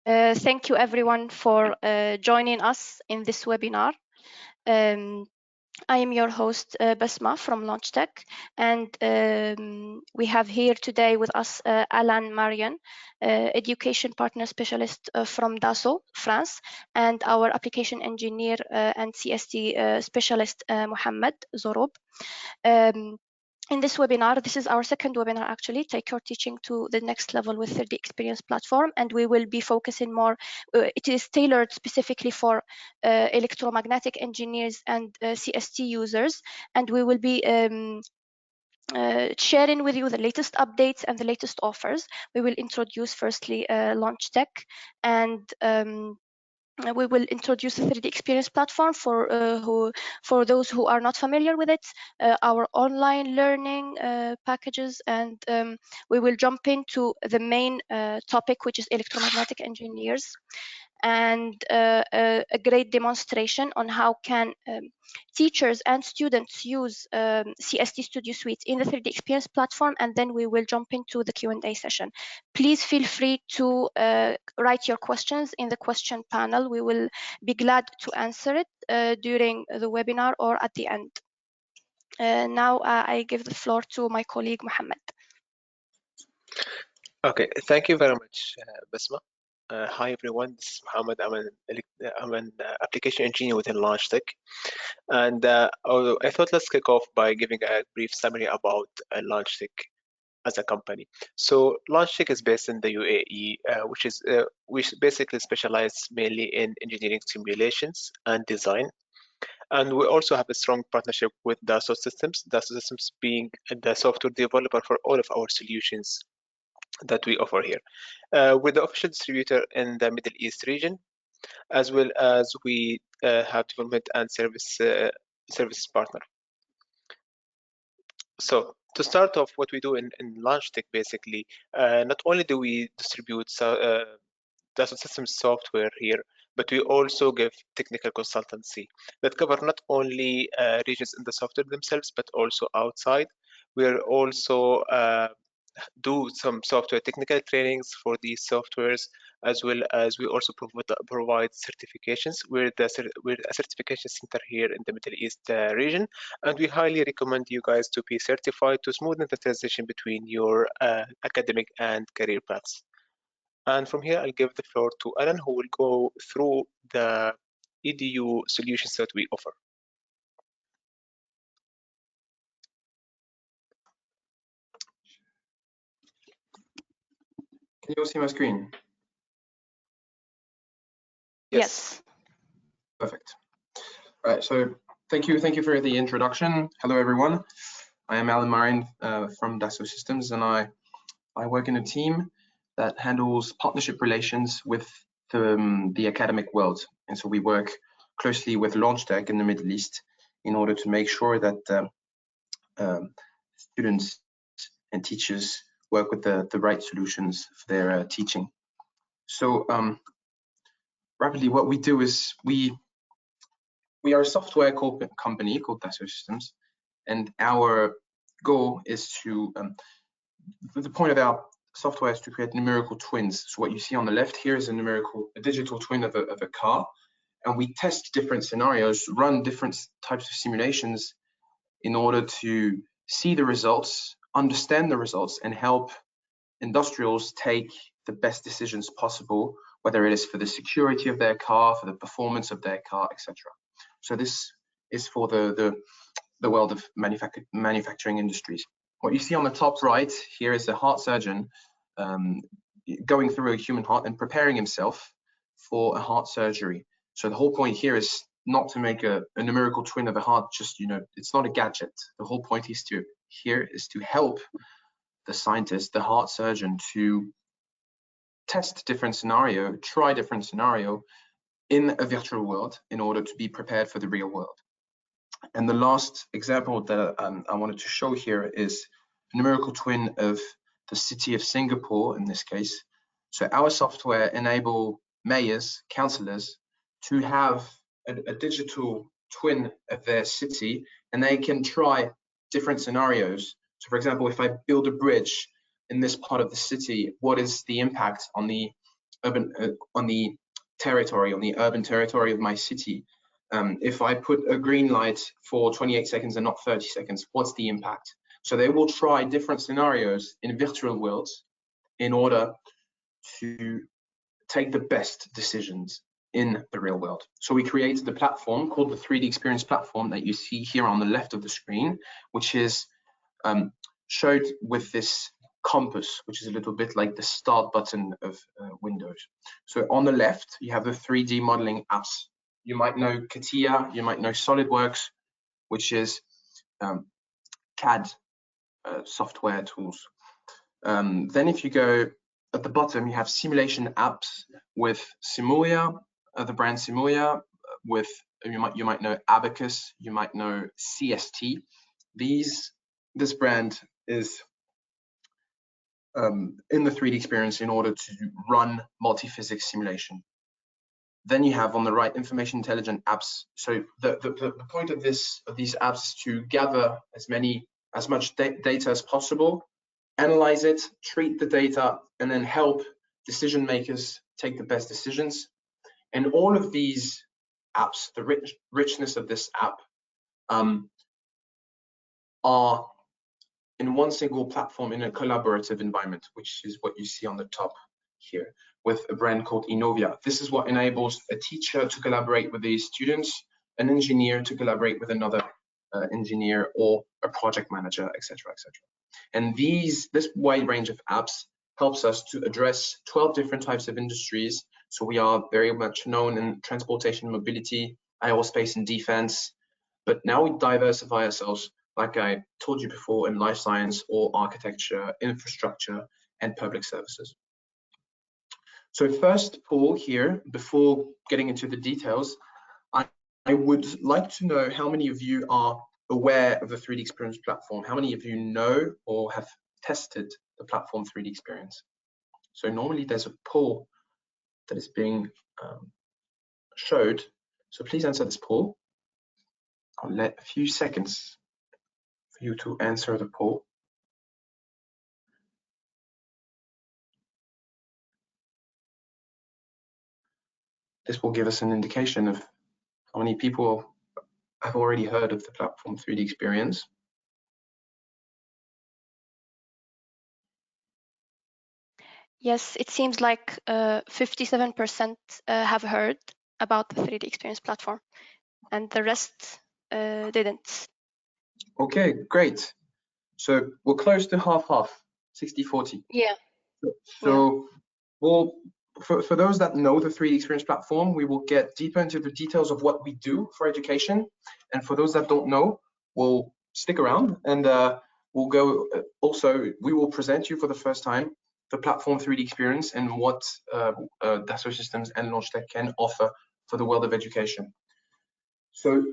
Thank you everyone for joining us in this webinar. I am your host, Basma from LaunchTech, and we have here today with us Alan Marion, Education Partner Specialist from Dassault, France, and our Application Engineer and CST Specialist, Mohammed Zorob. In this webinar, this is our second webinar actually, Take Your Teaching to the Next Level with 3D Experience Platform, and we will be focusing more, it is tailored specifically for electromagnetic engineers and CST users, and we will be sharing with you the latest updates and the latest offers. We will introduce firstly LaunchTech, and we will introduce the 3D Experience Platform for those who are not familiar with it, our online learning packages, and we will jump into the main topic, which is electromagnetic engineers, and a great demonstration on how can teachers and students use CST Studio Suite in the 3D Experience Platform, and then we will jump into the Q&A session. Please feel free to write your questions in the question panel. We will be glad to answer it during the webinar or at the end. Now I give the floor to my colleague, Mohammed. Okay, thank you very much, Basma. Hi everyone, this is Mohammed. I'm an application engineer within LaunchTech, and I thought let's kick off by giving a brief summary about LaunchTech as a company. So LaunchTech is based in the UAE, we basically specialize mainly in engineering simulations and design, and we also have a strong partnership with Dassault Systems. Dassault Systems being the software developer for all of our solutions that we offer here, with the official distributor in the Middle East region, as well as we have development and service partner. So to start off, what we do in LaunchTech, basically, not only do we distribute Dassault Systems software here, but we also give technical consultancy that cover not only regions in the software themselves, but also outside. We're also do some software technical trainings for these softwares, as well as we also provide certifications. We're a certification center here in the Middle East region, and we highly recommend you guys to be certified to smoothen the transition between your academic and career paths. And from here, I'll give the floor to Alan, who will go through the Edu solutions that we offer. Can you all see my screen? Yes. Perfect. All right, so thank you for the introduction. Hello, everyone. I am Alan Marion from Dassault Systems, and I work in a team that handles partnership relations with the academic world. And so we work closely with LaunchTech in the Middle East in order to make sure that students and teachers work with the right solutions for their teaching. So rapidly, what we do is we are a software company called Dassault Systems, and our goal is to, the point of our software is to create numerical twins. So what you see on the left here is a digital twin of a car, and we test different scenarios, run different types of simulations in order to see the results, understand the results, and help industrials take the best decisions possible, whether it is for the security of their car, for the performance of their car, etc. So this is for the world of manufacturing industries. What you see on the top right here is a heart surgeon going through a human heart and preparing himself for a heart surgery. So the whole point here is not to make a numerical twin of a heart, just, it's not a gadget. The whole point is to help the scientist, the heart surgeon, to test different scenario, try different scenario in a virtual world in order to be prepared for the real world. And the last example that I wanted to show here is a numerical twin of the city of Singapore in this case. So our software enable mayors, councillors, to have a digital twin of their city, and they can try different scenarios. So for example, if I build a bridge in this part of the city, what is the impact on the territory, on the urban territory of my city, if I put a green light for 28 seconds and not 30 seconds, what's the impact? So they will try different scenarios in virtual worlds in order to take the best decisions in the real world. So we created the platform called the 3D Experience platform that you see here on the left of the screen, which is showed with this compass, which is a little bit like the start button of Windows. So on the left, you have the 3D modeling apps. You might know CATIA, you might know SolidWorks, which is CAD software tools. Then if you go at the bottom, you have simulation apps with Simulia, the brand Simulia, with you might know Abacus, you might know CST. This brand is in the 3D experience in order to run multi-physics simulation. Then you have on the right information intelligent apps. So the point of these apps is to gather as much data as possible, analyze it, treat the data, and then help decision makers take the best decisions. And all of these apps, the richness of this app, are in one single platform in a collaborative environment, which is what you see on the top here with a brand called Innovia. This is what enables a teacher to collaborate with these students, an engineer to collaborate with another engineer, or a project manager, etc., etc. And this wide range of apps helps us to address 12 different types of industries. So we are very much known in transportation and mobility, aerospace and defense, but now we diversify ourselves, like I told you before, in life science or architecture, infrastructure, and public services. So first, Paul, here, before getting into the details, I would like to know how many of you are aware of the 3D Experience platform. How many of you know or have tested the platform 3D Experience? So normally there's a poll that is being showed. So please answer this poll. I'll let a few seconds for you to answer the poll. This will give us an indication of how many people have already heard of the platform 3D Experience. Yes, it seems like 57% have heard about the 3D Experience platform, and the rest didn't. Okay, great. So we're close to half-half, 60-40. Yeah. So we'll, for those that know the 3D Experience platform, we will get deeper into the details of what we do for education. And for those that don't know, we'll stick around and we'll go we will present you for the first time the platform 3D Experience and what Dassault Systems and LaunchTech can offer for the world of education. So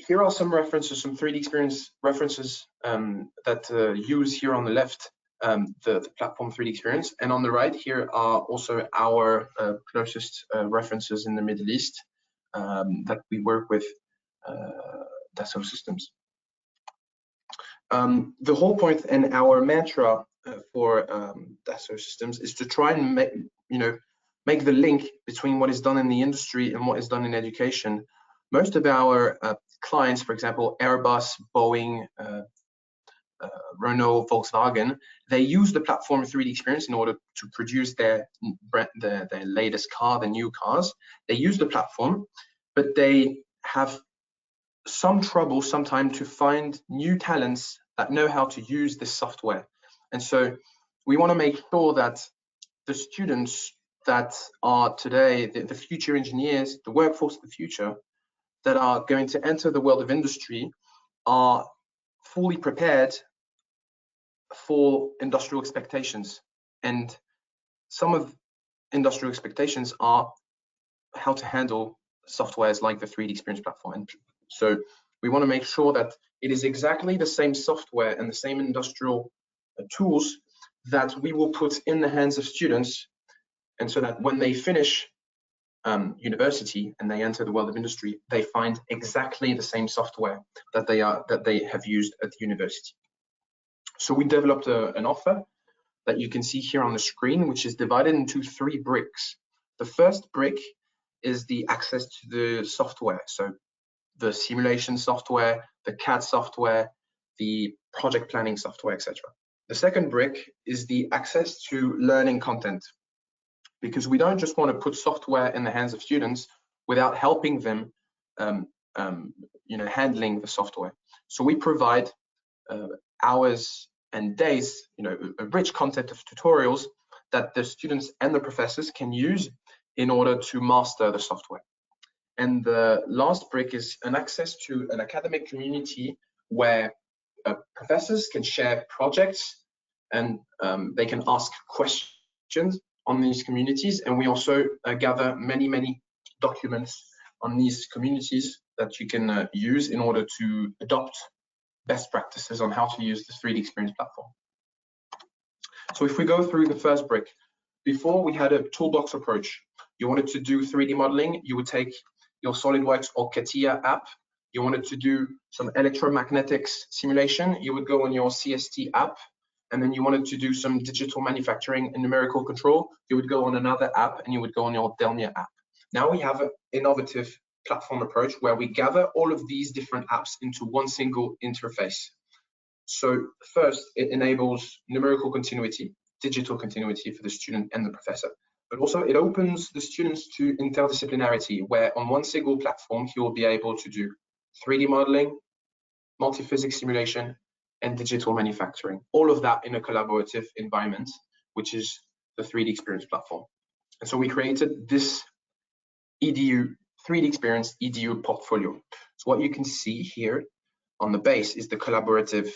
here are some references, some 3D Experience references that use here on the left the platform 3D Experience, and on the right here are also our closest references in the Middle East that we work with Dassault Systems. The whole point and our mantra for Dassault Systems is to try and make the link between what is done in the industry and what is done in education. Most of our clients, for example, Airbus, Boeing, Renault, Volkswagen, they use the platform 3D Experience in order to produce their latest car, the new cars. They use the platform, but they have some trouble sometimes to find new talents that know how to use this software. And so we want to make sure that the students that are today, the future engineers, the workforce of the future, that are going to enter the world of industry are fully prepared for industrial expectations. And some of industrial expectations are how to handle softwares like the 3D Experience platform. And so we want to make sure that it is exactly the same software and the same industrial tools that we will put in the hands of students, and so that when they finish university and they enter the world of industry, they find exactly the same software that they have used at the university. So we developed an offer that you can see here on the screen, which is divided into 3 bricks. The first brick is the access to the software, so the simulation software, the CAD software, the project planning software, etc. The second brick is the access to learning content, because we don't just want to put software in the hands of students without helping them handling the software. So we provide hours and days, a rich content of tutorials that the students and the professors can use in order to master the software. And the last brick is an access to an academic community where professors can share projects and they can ask questions on these communities. And we also gather many documents on these communities that you can use in order to adopt best practices on how to use the 3D Experience platform. So if we go through the first brick, before we had a toolbox approach. You wanted to do 3D modeling, you would take your SolidWorks or CATIA app. You wanted to do some electromagnetics simulation, you would go on your CST app. And then you wanted to do some digital manufacturing and numerical control, you would go on another app and you would go on your Delnia app. Now we have an innovative platform approach where we gather all of these different apps into one single interface. So first, it enables numerical continuity, digital continuity for the student and the professor, but also it opens the students to interdisciplinarity, where on one single platform, he will be able to do 3D modeling, multi-physics simulation, and digital manufacturing, all of that in a collaborative environment, which is the 3D Experience platform. And so we created this Edu 3D Experience Edu portfolio. So what you can see here on the base is the collaborative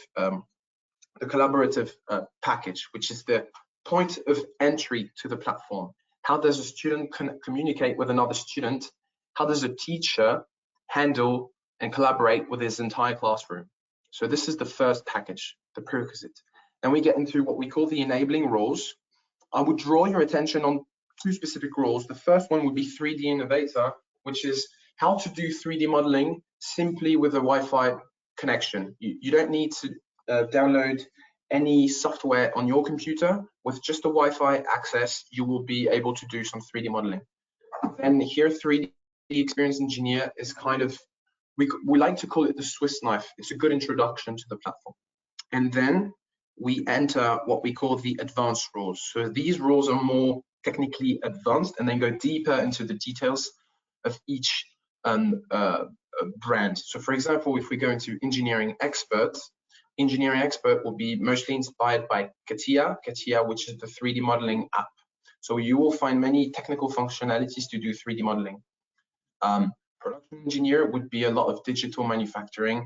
package, which is the point of entry to the platform. How does a student communicate with another student? How does a teacher handle and collaborate with his entire classroom? So this is the first package, the prerequisite. Then we get into what we call the enabling roles. I would draw your attention on 2 specific roles. The first one would be 3D Innovator, which is how to do 3D modeling simply with a Wi-Fi connection. You don't need to download any software on your computer. With just a Wi-Fi access, you will be able to do some 3D modeling. And here, 3D Experience Engineer is kind of, we like to call it the Swiss knife. It's a good introduction to the platform. And then we enter what we call the advanced roles. So these roles are more technically advanced and then go deeper into the details of each brand. So for example, if we go into engineering expert will be mostly inspired by CATIA, which is the 3D modeling app. So you will find many technical functionalities to do 3D modeling. Production engineer would be a lot of digital manufacturing,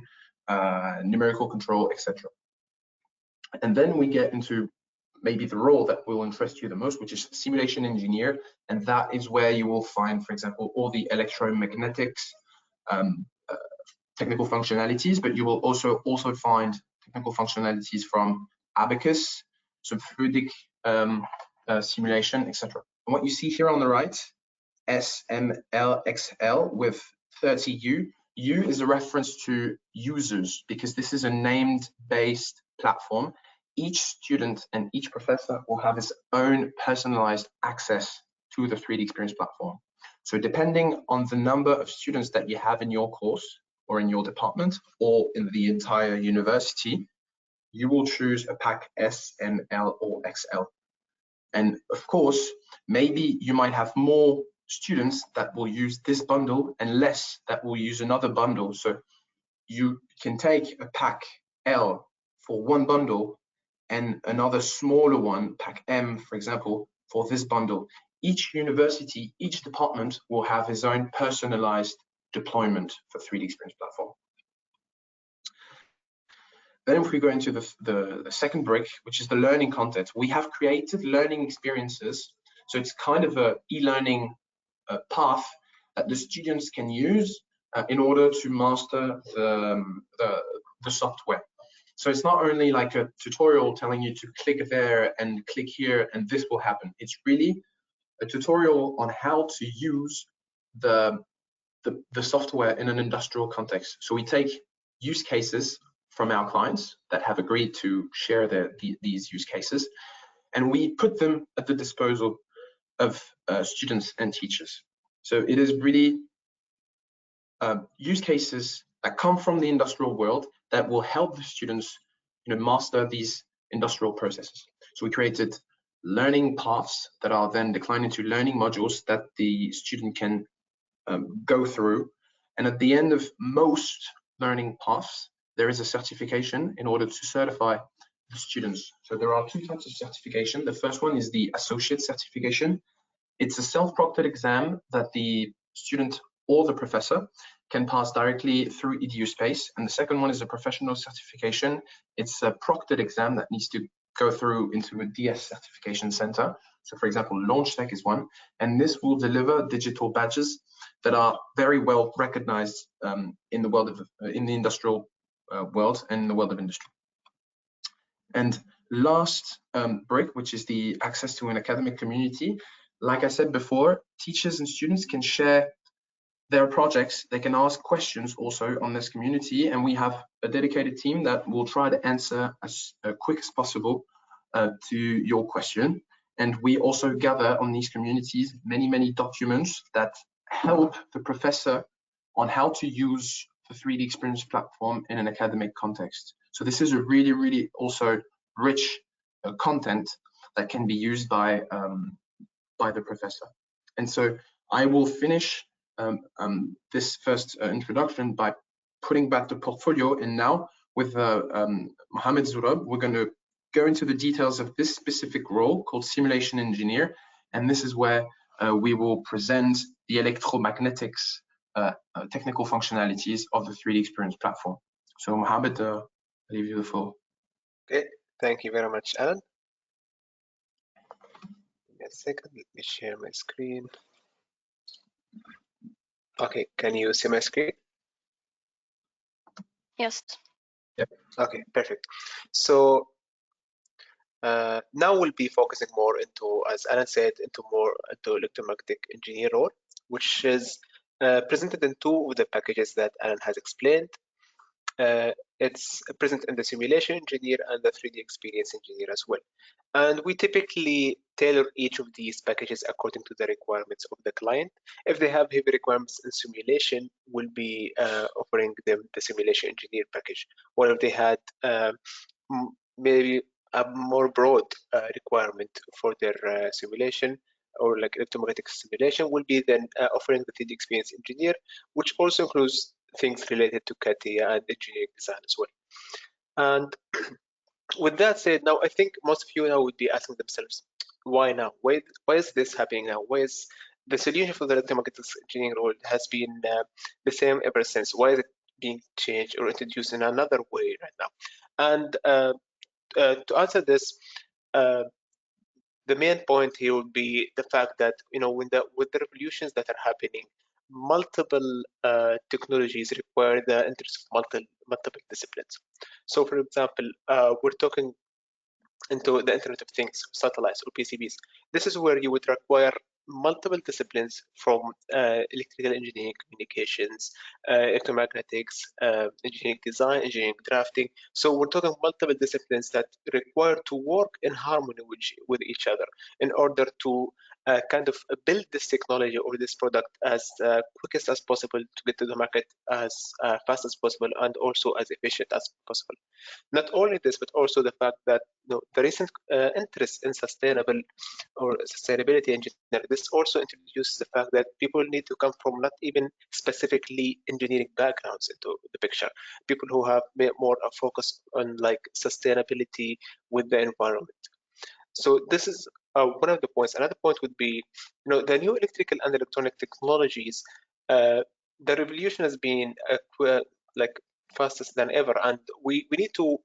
numerical control, etc. And then we get into maybe the role that will interest you the most, which is simulation engineer. And that is where you will find, for example, all the electromagnetics technical functionalities, but you will also find technical functionalities from Abacus, some fluidic simulation, etc. And what you see here on the right, SMLXL with 30U. U is a reference to users because this is a named-based platform. Each student and each professor will have his own personalized access to the 3D Experience platform. So depending on the number of students that you have in your course or in your department or in the entire university, you will choose a pack S, M, L, or XL. And of course, maybe you might have more students that will use this bundle and less that will use another bundle. So you can take a pack L for one bundle and another smaller one, pack M, for example, for this bundle. Each university, each department will have his own personalized deployment for 3D Experience platform. Then if we go into the second brick, which is the learning content, we have created learning experiences. So it's kind of a e-learning path that the students can use in order to master the software. So it's not only like a tutorial telling you to click there and click here and this will happen. It's really a tutorial on how to use the software in an industrial context. So we take use cases from our clients that have agreed to share these use cases, and we put them at the disposal of students and teachers. So it is really use cases that come from the industrial world that will help the students, master these industrial processes. So we created learning paths that are then declined into learning modules that the student can go through. And at the end of most learning paths, there is a certification in order to certify the students. So there are 2 types of certification. The first one is the associate certification. It's a self-proctored exam that the student or the professor can pass directly through Edu Space. And the second one is a professional certification. It's a proctored exam that needs to go through into a DS certification center. So for example, LaunchTech is one, and this will deliver digital badges that are very well recognized in the world of in the industrial world and in the world of industry. And last brick, which is the access to an academic community. Like I said before, teachers and students can share their projects. They can ask questions also on this community, and we have a dedicated team that will try to answer as quick as possible to your question. And we also gather on these communities many documents that help the professor on how to use the 3D Experience platform in an academic context. So this is a really also rich content that can be used by the professor. And so I will finish this first introduction by putting back the portfolio, and now with Mohamed Zurab, we're going to go into the details of this specific role called Simulation Engineer, and this is where we will present the electromagnetics technical functionalities of the 3D Experience platform. So Mohamed, I leave you the floor. Okay, thank you very much, Alan. Give me a second, let me share my screen. Okay, can you see my screen? Yes. Yep. Okay, perfect. So now we'll be focusing more into, as Alan said, into electromagnetic engineer role, which is presented in 2 of the packages that Alan has explained. It's present in the simulation engineer and the 3D experience engineer as well. And we typically tailor each of these packages according to the requirements of the client. If they have heavy requirements in simulation, we'll be offering them the simulation engineer package. Or if they had maybe a more broad requirement for their simulation, or like electromagnetic simulation, will be then offering the 3D experience engineer, which also includes things related to CATIA and engineering design as well. And with that said, now I think most of you now would be asking themselves, why now? Why is this happening now? Why is the solution for the electromagnetics engineering role has been the same ever since? Why is it being changed or introduced in another way right now? And to answer this, the main point here would be the fact that with the revolutions that are happening, multiple technologies require the interest of multiple disciplines. So, for example, we're talking into the Internet of Things, satellites or PCBs. This is where you would require multiple disciplines from electrical engineering, communications, electromagnetics, engineering design, engineering drafting. So we're talking multiple disciplines that require to work in harmony with each other in order to kind of build this technology or this product as quickest as possible to get to the market as fast as possible and also as efficient as possible. Not only this, but also the fact that the recent interest in sustainable or sustainability engineering, this also introduces the fact that people need to come from not even specifically engineering backgrounds into the picture. People who have more a focus on like sustainability with the environment. So this is one of the points. Another point would be, the new electrical and electronic technologies. The revolution has been like fastest than ever, and we need to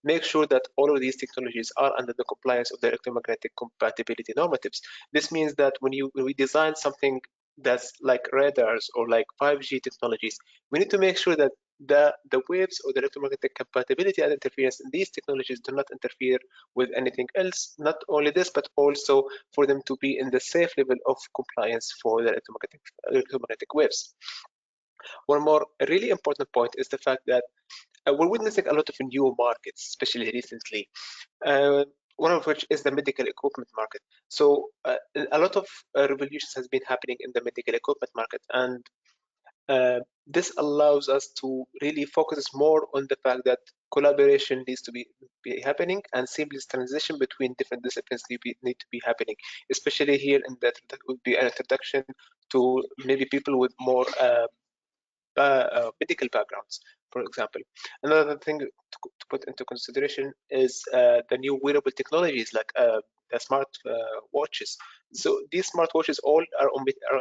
make sure that all of these technologies are under the compliance of the electromagnetic compatibility normatives. This means that when we design something that's like radars or like 5G technologies, we need to make sure that the waves or the electromagnetic compatibility and interference in these technologies do not interfere with anything else. Not only this, but also for them to be in the safe level of compliance for the electromagnetic waves. One more really important point is the fact that we're witnessing a lot of new markets, especially recently. one of which is the medical equipment market. So a lot of revolutions has been happening in the medical equipment market, and this allows us to really focus more on the fact that collaboration needs to be happening, and seamless transition between different disciplines need to be happening, especially here in that would be an introduction to maybe people with more medical backgrounds, for example. Another thing to put into consideration is the new wearable technologies like the smart watches. So these smart watches all are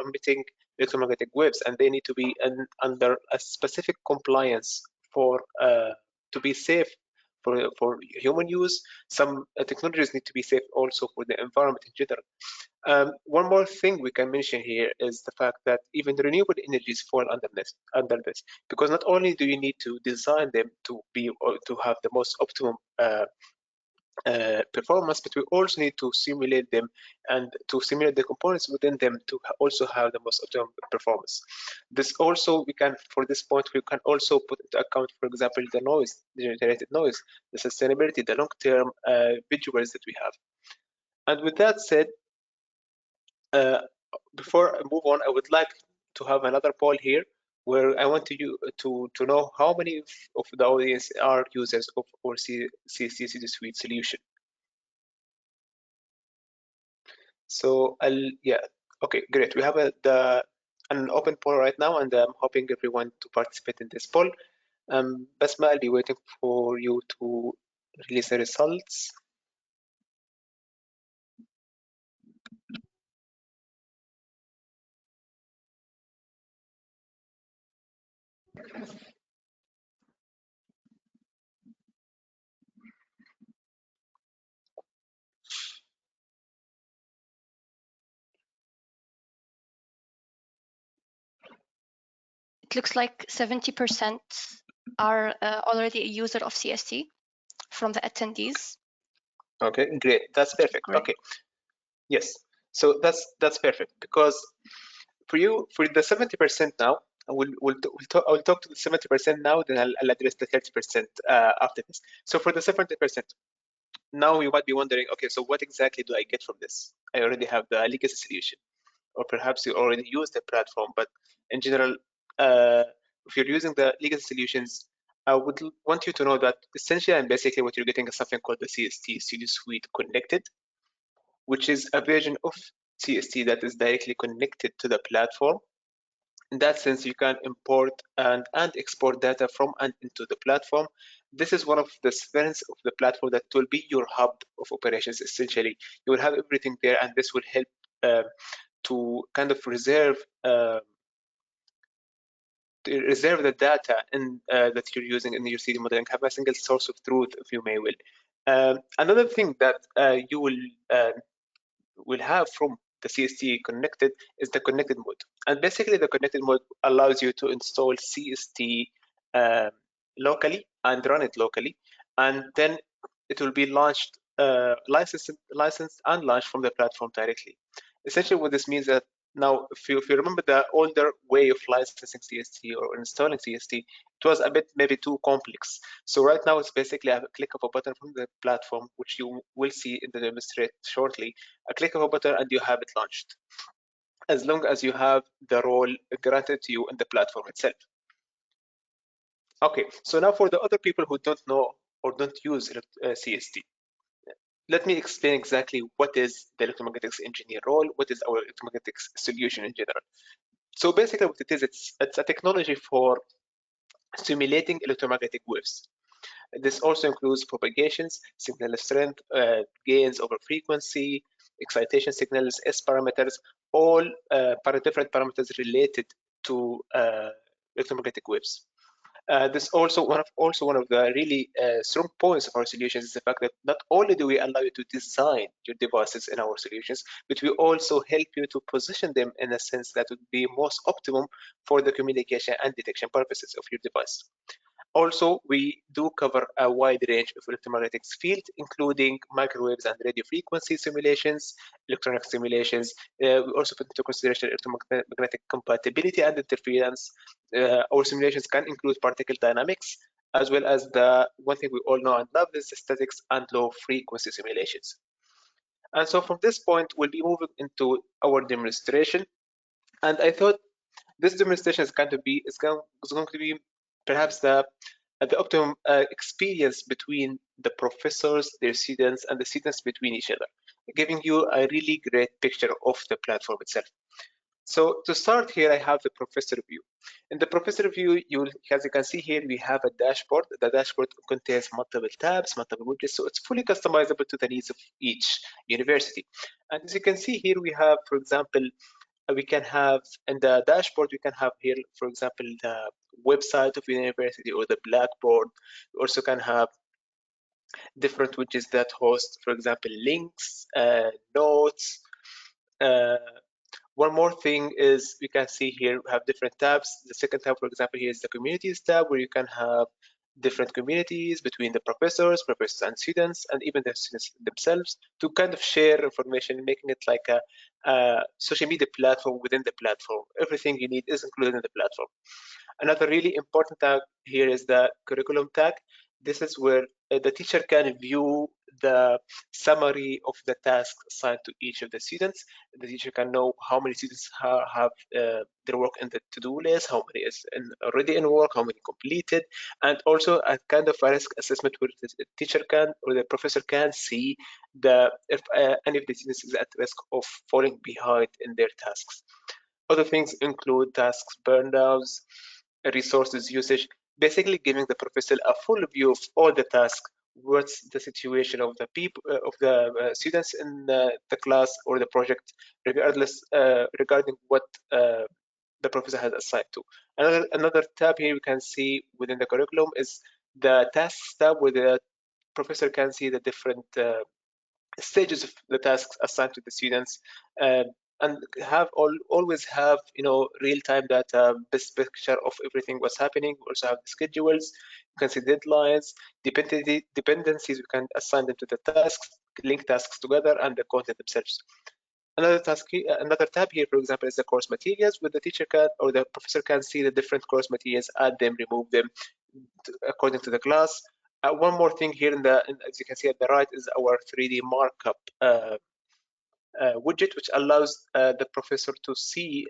emitting electromagnetic waves, and they need to be under a specific compliance for to be safe for human use. Some technologies need to be safe also for the environment in general. One more thing we can mention here is the fact that even renewable energies fall under this, because not only do you need to design them to be or to have the most optimum performance, but we also need to simulate them and to simulate the components within them to also have the most optimum performance. This also, we can, for this point, we can also put into account, for example, the noise, the generated noise, the sustainability, the long-term visuals that we have. And with that said, before I move on, I would like to have another poll here where I want you to know how many of the audience are users of our CST Studio Suite solution. So okay, great. We have an open poll right now, and I'm hoping everyone to participate in this poll. Basma, I'll be waiting for you to release the results. It looks like 70% are already a user of CST from the attendees. Okay, great. That's perfect. Great. Okay. Yes. So that's perfect, because for you, for the 70% now, we'll talk to the 70% now, then I'll address the 30% after this. So for the 70%, now you might be wondering, okay, so what exactly do I get from this? I already have the legacy solution, or perhaps you already use the platform, but in general, if you're using the legacy solutions, I would want you to know that essentially and basically what you're getting is something called the CST Studio Suite Connected, which is a version of CST that is directly connected to the platform. In that sense, you can import and export data from and into the platform. This is one of the strengths of the platform, that will be your hub of operations. Essentially, you will have everything there, and this will help to kind of reserve the data in, that you're using in your 3D modeling, have a single source of truth, if you may will. Another thing that you will have from the CST connected is the connected mode. And basically the connected mode allows you to install CST locally and run it locally, and then it will be launched, licensed and launched from the platform directly. Essentially what this means that now, if you remember the older way of licensing CST or installing CST, it was a bit maybe too complex. So right now it's basically a click of a button from the platform, which you will see in the demonstrate shortly. A click of a button and you have it launched, as long as you have the role granted to you in the platform itself. Okay, so now for the other people who don't know or don't use CST, let me explain exactly what is the Electromagnetics Engineer Role, what is our electromagnetics solution in general. So basically what it is, it's a technology for simulating electromagnetic waves. This also includes propagations, signal strength, gains over frequency, excitation signals, S parameters, all different parameters related to electromagnetic waves. This also one of the really strong points of our solutions is the fact that not only do we allow you to design your devices in our solutions, but we also help you to position them in a sense that would be most optimum for the communication and detection purposes of your device. Also, we do cover a wide range of electromagnetics field, including microwaves and radio frequency simulations, electronic simulations. We also put into consideration electromagnetic compatibility and interference. Our simulations can include particle dynamics, as well as the one thing we all know and love is the statics and low frequency simulations. And so from this point, we'll be moving into our demonstration. And I thought this demonstration is going to be perhaps the optimum experience between the professors, their students, and the students between each other, giving you a really great picture of the platform itself. So to start here, I have the professor view. In the professor view, as you can see here, we have a dashboard. The dashboard contains multiple tabs, multiple widgets, so it's fully customizable to the needs of each university. And as you can see here, we have, for example, we can have in the dashboard, we can have here, for example, the website of the university or the Blackboard. We also can have different widgets that host, for example, links, notes. One more thing is we can see here we have different tabs. The second tab, for example, here is the communities tab, where you can have different communities between the professors and students, and even the students themselves, to kind of share information, making it like a social media platform within the platform. Everything you need is included in the platform. Another really important tag here is the curriculum tag. This is where the teacher can view the summary of the task assigned to each of the students. The teacher can know how many students have their work in the to-do list, how many is already in work, how many completed, and also a kind of a risk assessment where the teacher can or the professor can see if any of the students is at risk of falling behind in their tasks. Other things include tasks burnouts, resources usage, basically giving the professor a full view of all the tasks, what's the situation of the people of the students in the class or the project, regardless regarding what the professor has assigned to. Another tab here we can see within the curriculum is the tasks tab, where the professor can see the different stages of the tasks assigned to the students, and always have real-time data, best picture of everything what's happening. We also have the schedules, you can see deadlines, dependencies, we can assign them to the tasks, link tasks together, and the content themselves. Another tab here, for example, is the course materials, where the teacher can or the professor can see the different course materials, add them, remove them according to the class. One more thing here, as you can see at the right, is our 3D markup widget, which allows the professor to see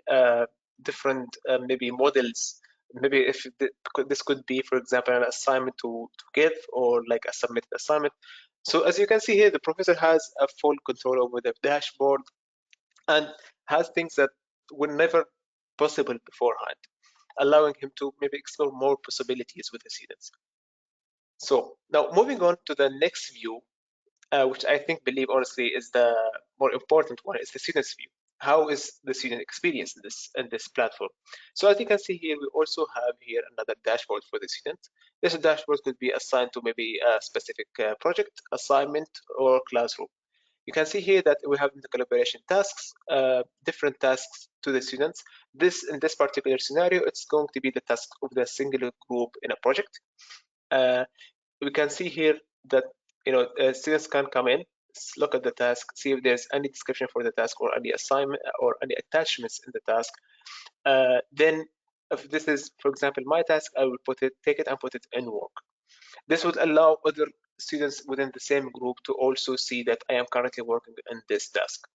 different maybe models. Maybe if this could be, for example, an assignment to give, or like a submitted assignment. So as you can see here, the professor has a full control over the dashboard and has things that were never possible beforehand, allowing him to maybe explore more possibilities with the students. So now moving on to the next view, which I believe honestly is the more important one, is the student's view. How is the student experience in this platform? So as you can see here, we also have here another dashboard for the student. This dashboard could be assigned to maybe a specific project, assignment, or classroom. You can see here that we have the collaboration tasks, different tasks to the students. In this particular scenario, it's going to be the task of the single group in a project. We can see here that students can come in, look at the task, see if there's any description for the task or any assignment or any attachments in the task. Then if this is, for example, my task, I will take it and put it in work. This would allow other students within the same group to also see that I am currently working on this task.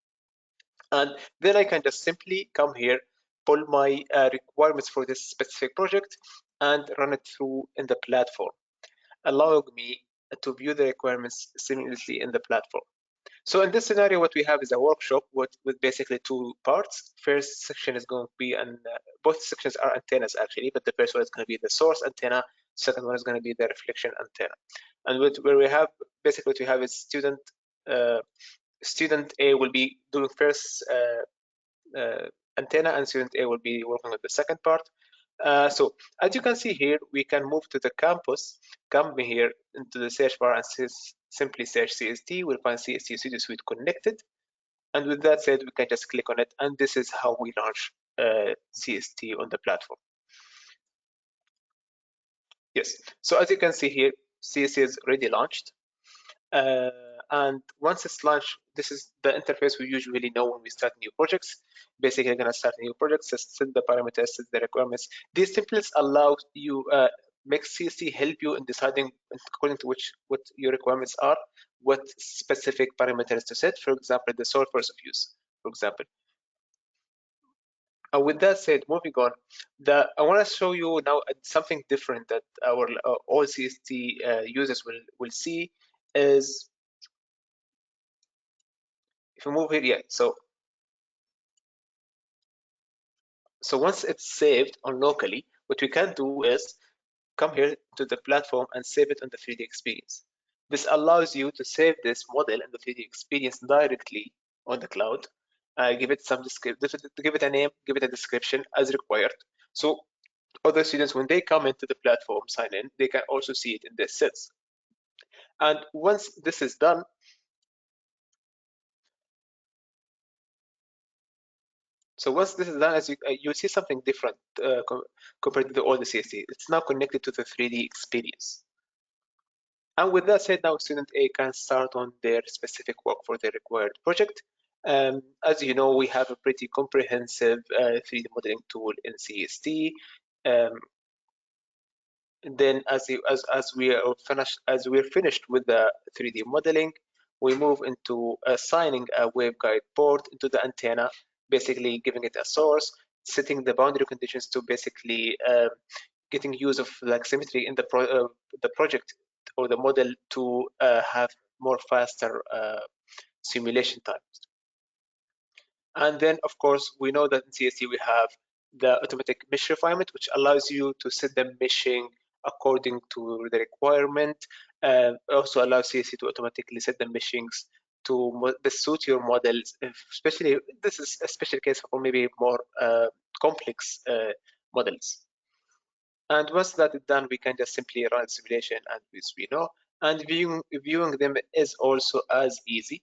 And then I can just simply come here, pull my requirements for this specific project, and run it through in the platform, allowing me to view the requirements seamlessly in the platform. So in this scenario, what we have is a workshop with basically two parts. First section is going to be, and both sections are antennas actually, but the first one is going to be the source antenna. Second one is going to be the reflection antenna. And where we have, basically what we have is student A will be doing first antenna, and student A will be working on the second part. So as you can see here, we can move to the campus, come here into the search bar and simply search CST. We'll find CST Studio Suite connected. And with that said, we can just click on it. And this is how we launch CST on the platform. Yes, so as you can see here, CST is already launched. And once it's launched, this is the interface we usually know when we start new projects. Basically, you're going to start a new project, set the parameters, set the requirements. These templates allow you makes CST help you in deciding according to what your requirements are, what specific parameters to set, for example, the source of use, for example. And with that said, moving on, I want to show you now something different that our all CST users will see is, if we move here, yeah, so once it's saved on locally, what we can do is come here to the platform and save it on the 3D experience. This allows you to save this model in the 3D experience directly on the cloud. Give it some give it a name, give it a description as required. So other students, when they come into the platform, sign in, they can also see it in this sets. And once this is done, as you see something different compared to the older CST. It's now connected to the 3D experience. And with that said, now student A can start on their specific work for their required project. As you know, we have a pretty comprehensive 3D modeling tool in CST. And then as we're finished with the 3D modeling, we move into assigning a waveguide port into the antenna, basically giving it a source, setting the boundary conditions to basically getting use of like symmetry in the project or the model to have more faster simulation times. And then, of course, we know that in CST we have the automatic mesh refinement, which allows you to set the meshing according to the requirement. Also allows CST to automatically set the meshings to suit your models, especially this is a special case for maybe more complex models. And once that is done, we can just simply run simulation, and as we know, and viewing them is also as easy.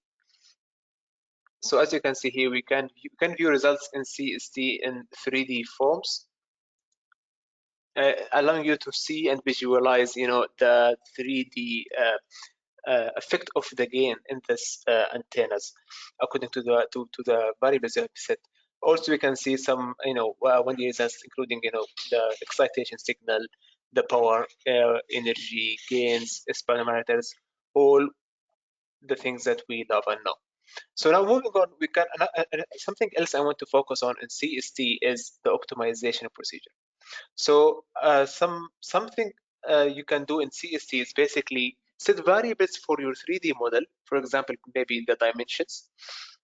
So as you can see here, you can view results in CST in 3D forms, allowing you to see and visualize, the 3D effect of the gain in this antennas according to the variables that set. Also, we can see some, one results including, the excitation signal, the power, energy gains, parameters, all the things that we love and know. So now moving on, we can something else I want to focus on in CST is the optimization procedure. So something you can do in CST is basically set variables for your 3D model. For example, maybe the dimensions,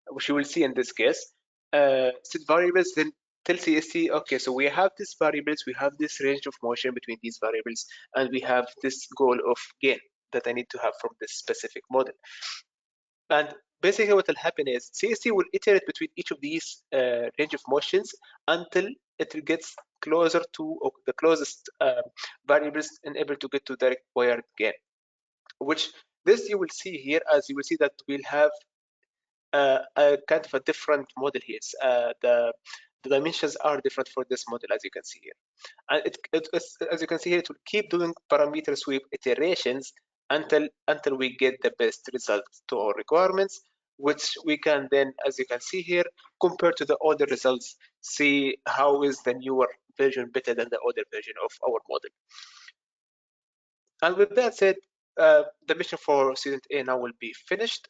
which you will see in this case. Set variables, then tell CST, okay, so we have these variables, we have this range of motion between these variables, and we have this goal of gain that I need to have from this specific model. And basically what will happen is CST will iterate between each of these range of motions until it gets closer to the closest variables and able to get to the required gain, which this you will see here, as you will see that we'll have a kind of a different model here. The dimensions are different for this model, as you can see here. And as you can see here, it will keep doing parameter sweep iterations until we get the best result to our requirements, which we can then, as you can see here, compare to the older results, see how is the newer version better than the older version of our model. And with that said, the mission for student A now will be finished.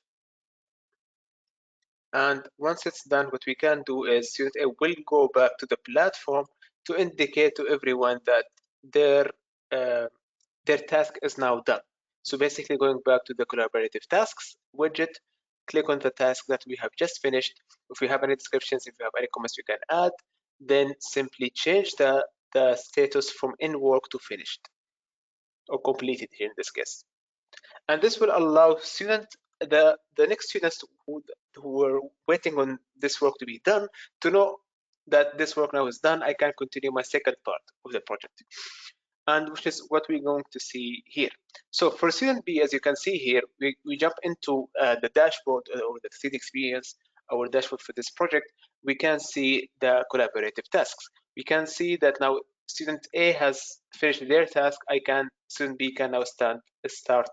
And once it's done, what we can do is student A will go back to the platform to indicate to everyone that their task is now done. So basically going back to the collaborative tasks widget, click on the task that we have just finished. If we have any descriptions, if we have any comments we can add, then simply change the status from in work to finished or completed here in this case. And this will allow the next students who were waiting on this work to be done to know that this work now is done. I can continue my second part of the project, and which is what we're going to see here. So for student B, as you can see here, we jump into the dashboard or the 3D experience, our dashboard for this project. We can see the collaborative tasks. We can see that now student A has finished their task. Student B can now start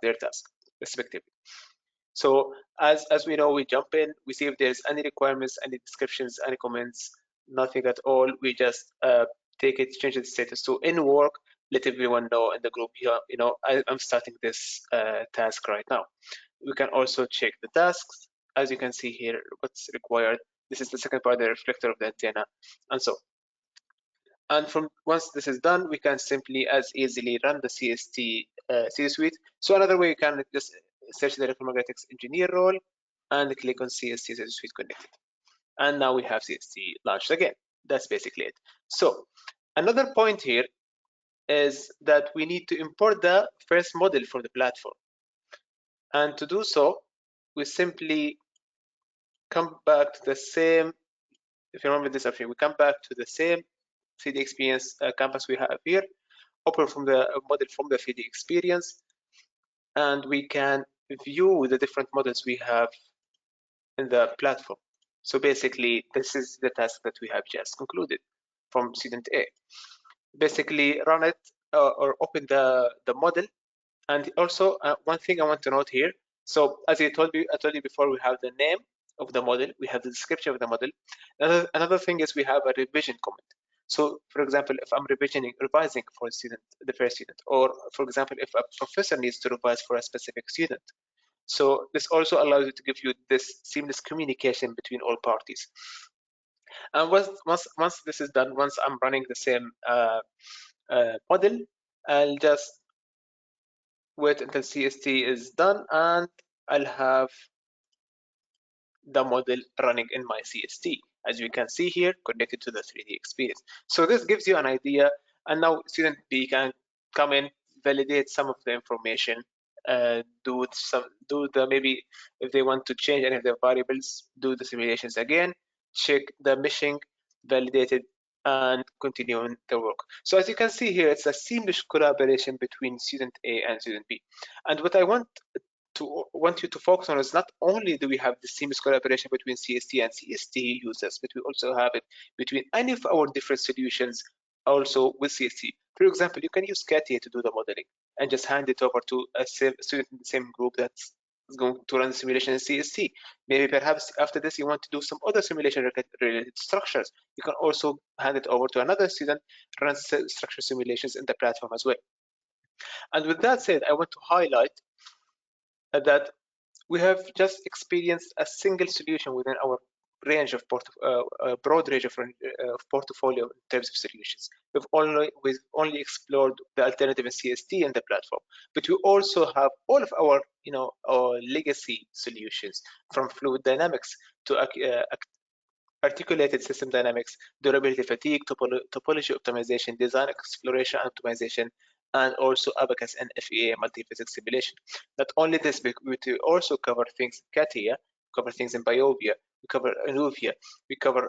their task respectively. So as we know, we jump in, we see if there's any requirements, any descriptions, any comments, nothing at all. We just take it, change the status to in work, let everyone know in the group here, I'm starting this task right now. We can also check the tasks. As you can see here, what's required. This is the second part, the reflector of the antenna, and so. And from once this is done, we can simply as easily run the CST Studio Suite. So another way, you can just search the Electromagnetics Engineer Role and click on CST Studio Suite connected. And now we have CST launched again. That's basically it. So another point here is that we need to import the first model for the platform. And to do so, we simply come back to the same, if you remember this option, we come back to the same 3D experience campus we have here, open from the model from the 3D experience, and we can view the different models we have in the platform. So basically, this is the task that we have just concluded from student A. Basically, run it or open the model. And also, one thing I want to note here. So as I told you before, we have the name of the model, we have the description of the model. Another thing is we have a revision comment. So, for example, if I'm revising for a student, the first student, or for example, if a professor needs to revise for a specific student. So this also allows you to give you this seamless communication between all parties. And once this is done, once I'm running the same model, I'll just wait until CST is done, and I'll have the model running in my CST, as you can see here, connected to the 3D experience. So this gives you an idea, and now student B can come in, validate some of the information, maybe if they want to change any of the variables, do the simulations again, check the meshing, validate it, and continue on the work. So as you can see here, it's a seamless collaboration between student A and student B. And what I want you to focus on is not only do we have the seamless collaboration between CST and CST users, but we also have it between any of our different solutions also with CST. For example, you can use CATIA to do the modeling and just hand it over to a student in the same group that's going to run the simulation in CST. Maybe perhaps after this you want to do some other simulation related structures. You can also hand it over to another student, run structure simulations in the platform as well. And with that said, I want to highlight that we have just experienced a single solution within our range of broad range of portfolio in terms of solutions. We've only explored the alternative in CST and the platform, but we also have all of our our legacy solutions, from fluid dynamics to articulated system dynamics, durability fatigue, topology optimization, design exploration optimization, and also Abacus and FEA multi-physics simulation. Not only this, but we also cover things in CATIA, cover things in Biovia, we cover Anuvia, we cover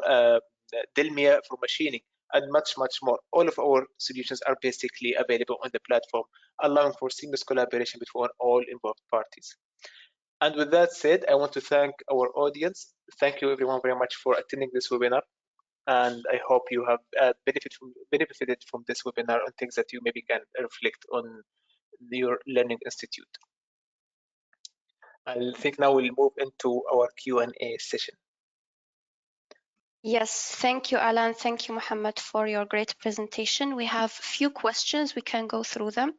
Delmia for machining, and much more. All of our solutions are basically available on the platform, allowing for seamless collaboration between all involved parties. And with that said, I want to thank our audience. Thank you everyone very much for attending this webinar. And I hope you have benefited from this webinar on things that you maybe can reflect on your learning institute. I think now we'll move into our Q&A session. Yes, thank you, Alan. Thank you, Mohammed, for your great presentation. We have a few questions. We can go through them.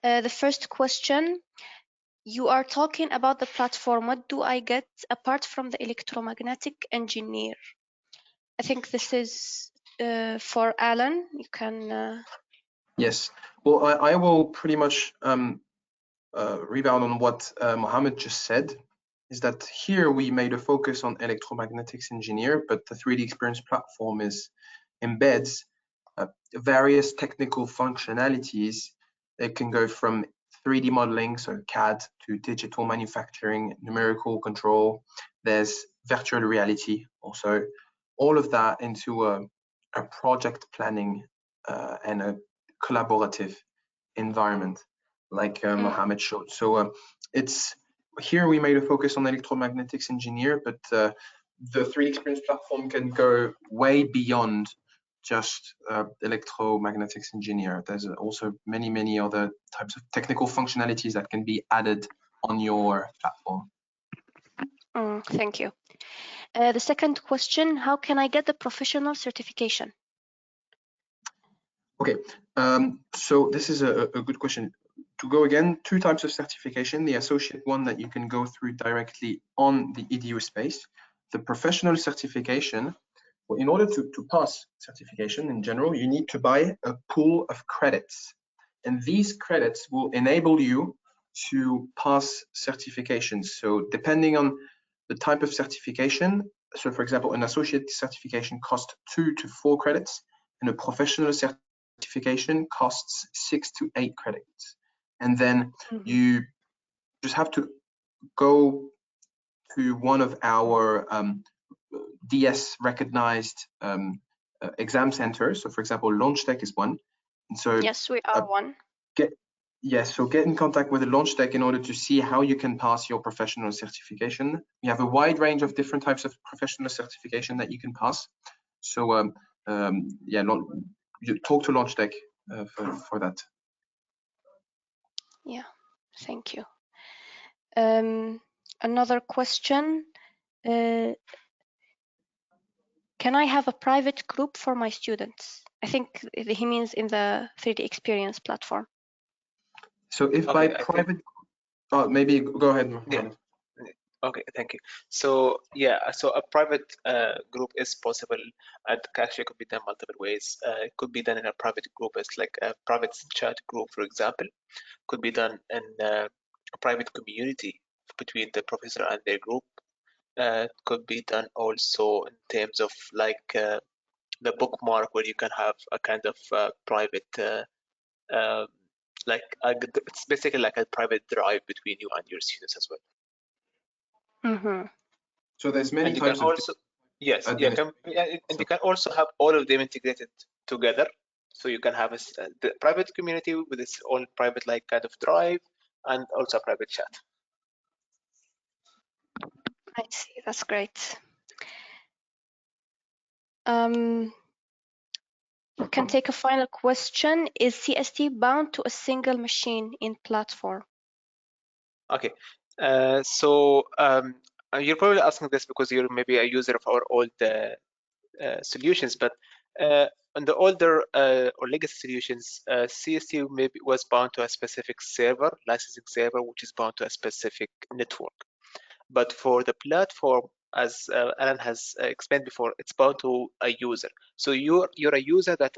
The first question, you are talking about the platform. What do I get apart from the electromagnetic engineer? I think this is for Alan. You can. Yes. Well, I will pretty much rebound on what Mohammed just said. Is that here we made a focus on electromagnetics engineer, but the 3D experience platform embeds various technical functionalities. It can go from 3D modeling, so CAD, to digital manufacturing, numerical control. There's virtual reality also. All of that into a project planning and a collaborative environment, like Mohammed showed. So it's here we made a focus on electromagnetics engineer, but the 3D experience platform can go way beyond just electromagnetics engineer. There's also many other types of technical functionalities that can be added on your platform. Thank you. The second question, how can I get the professional certification? Okay, so this is a good question. To go again, two types of certification: the associate one that you can go through directly on the Edu space, the professional certification. Well, in order to pass certification in general, you need to buy a pool of credits, and these credits will enable you to pass certifications. So depending on the type of certification, so for example, an associate certification costs 2 to 4 credits, and a professional certification costs 6 to 8 credits. And then you just have to go to one of our DS recognized exam centers. So for example, LaunchTech is one. And so yes, we are one. So get in contact with the LaunchTech in order to see how you can pass your professional certification. We have a wide range of different types of professional certification that you can pass. So yeah, you talk to LaunchTech for that. Yeah, thank you. Another question. Can I have a private group for my students? I think he means in the 3D experience platform. So if by private, maybe go ahead, Mohammed. Yeah. Okay, thank you. So yeah, so a private group is possible. And actually could be done multiple ways. It could be done in a private group, as like a private chat group, for example. Could be done in a private community between the professor and their group. Could be done also in terms of like the bookmark, where you can have a kind of private it's basically like a private drive between you and your students as well. So there's many and you types can of also and you can also have all of them integrated together. So you can have the private community with its own private like kind of drive, and also a private chat. I see, that's great. We can take a final question. Is CST bound to a single machine in platform? Okay, so you're probably asking this because you're maybe a user of our old solutions, but on the older or legacy solutions, CST maybe was bound to a specific server, licensing server, which is bound to a specific network. But for the platform, as Alan has explained before, it's bound to a user. So you're a user that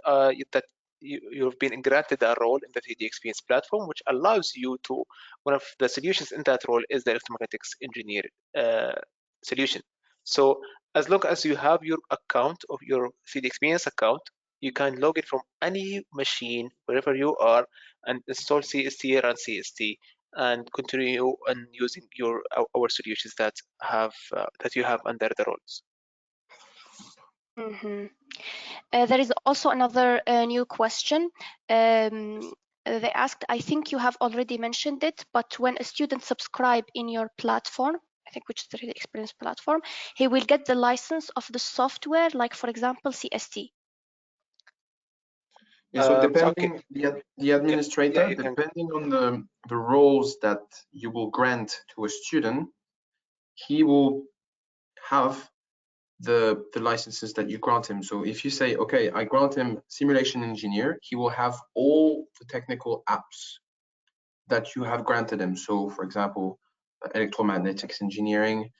you've been granted a role in the 3D Experience platform, which allows you to, one of the solutions in that role is the Electromagnetics Engineer solution. So as long as you have your account of your 3D Experience account, you can log in from any machine, wherever you are, and install CST, run CST, and continue on using our solutions that you have under the roles. There is also another new question. They asked, I think you have already mentioned it, but when a student subscribe in your platform, I think which is the 3D Experience platform, he will get the license of the software, like for example, CST. Yeah, so depending the administrator, depending on the roles that you will grant to a student, he will have the licenses that you grant him. So if you say, okay, I grant him simulation engineer, he will have all the technical apps that you have granted him. So for example, electromagnetics engineering,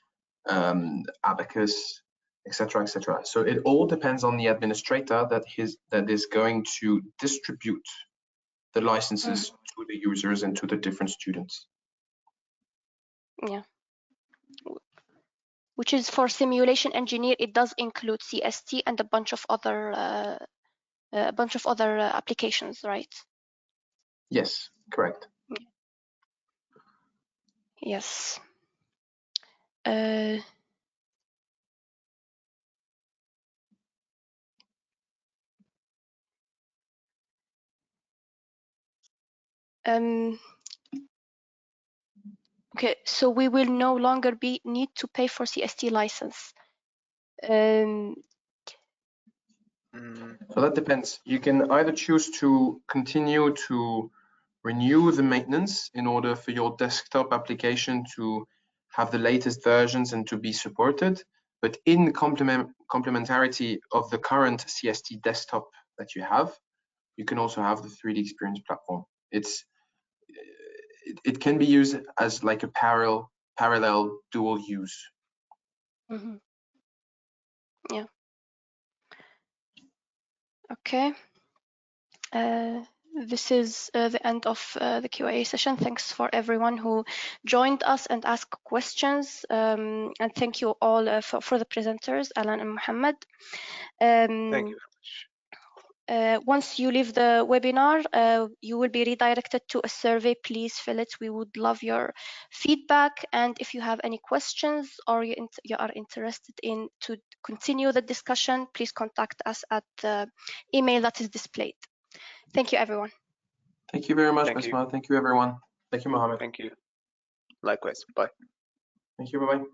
abacus, etc., etc. So it all depends on the administrator that is going to distribute the licenses to the users and to the different students. Yeah. Which is for simulation engineer, it does include CST and a bunch of other applications, right? Yes, correct. Yes. Okay, so we will no longer need to pay for CST license. So that depends. You can either choose to continue to renew the maintenance in order for your desktop application to have the latest versions and to be supported, but in complementarity of the current CST desktop that you have, you can also have the 3D experience platform. It can be used as like a parallel dual use. Mm-hmm. Yeah. Okay. This is the end of the Q&A session. Thanks for everyone who joined us and asked questions. And thank you all for the presenters, Alan and Mohammed. Thank you very much. Once you leave the webinar, you will be redirected to a survey. Please fill it. We would love your feedback. And if you have any questions or you are interested in to continue the discussion, please contact us at the email that is displayed. Thank you, everyone. Thank you very much, Thank Basma. Thank you, everyone. Thank you, Mohammed. Thank you. Likewise. Bye. Thank you. Bye-bye.